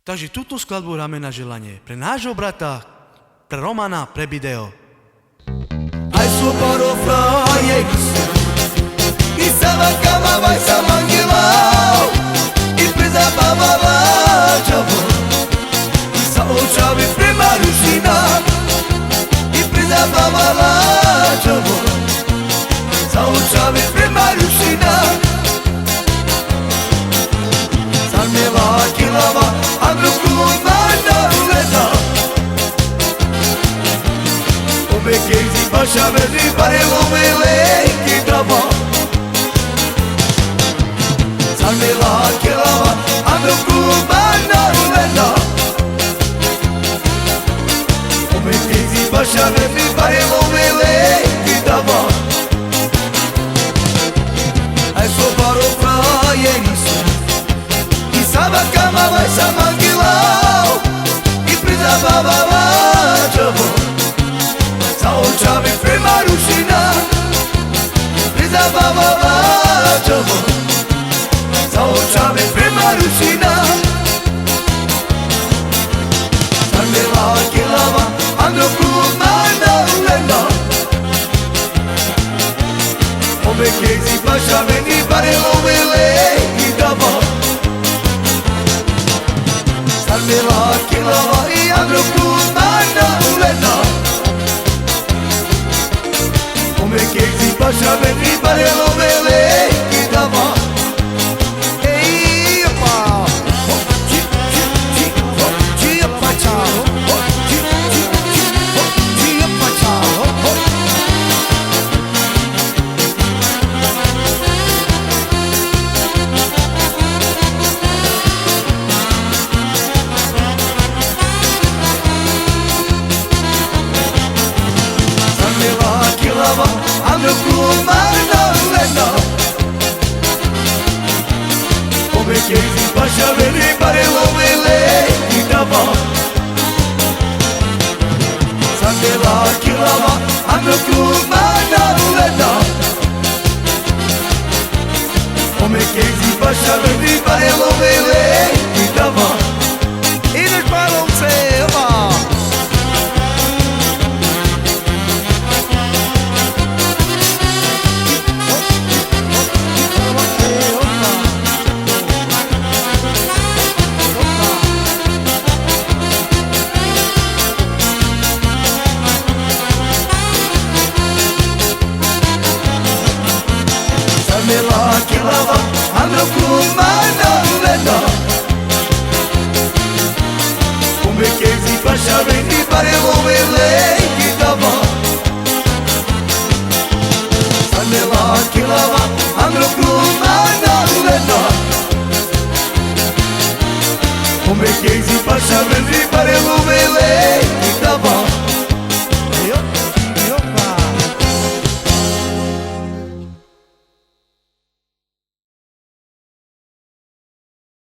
Takže túto skladbu hráme na želanie pre nášho brata, pre Romana, pre Bideo. Ai supără fraiex I sama kama vai samangilao I preza babala čavo I sa očavi prema rušina I preza babala čavo Sa očavi prema rušina Sarmela kilava Andru kumana uleta Bekezi başa verdi barelo mele kitaba Sarmela kelava andro kumana ulenda Bekezi başa verdi barelo mele kitaba Ai sobaro praia isso I saba kama vai samangilao I prizava baba čavo Sa očami prema rušina Priza baba čavo Sa očami prema rušina Sarmela kilava Andro kumana ulenda Ove kezi paša meni barelo vele I dava Sarmela kilava I Andro kumana ulenda Come che si faccia venire pare lo vele che dava Ehi pa ci faccia ci faccia Sarmela kilava Andro kumana ulenda Come che si faccia venire pare lo vele che dava Sarmela kilava Andro kumana ulenda Come che si faccia venire pare lo vele che dava Ideš palovce, ova Sarmela kilava Andro kumana ulenda Come che si faccia venire pare lo vele che dava Sarmela kilava Andro kumana ulenda Come che si faccia venire pare lo vele che dava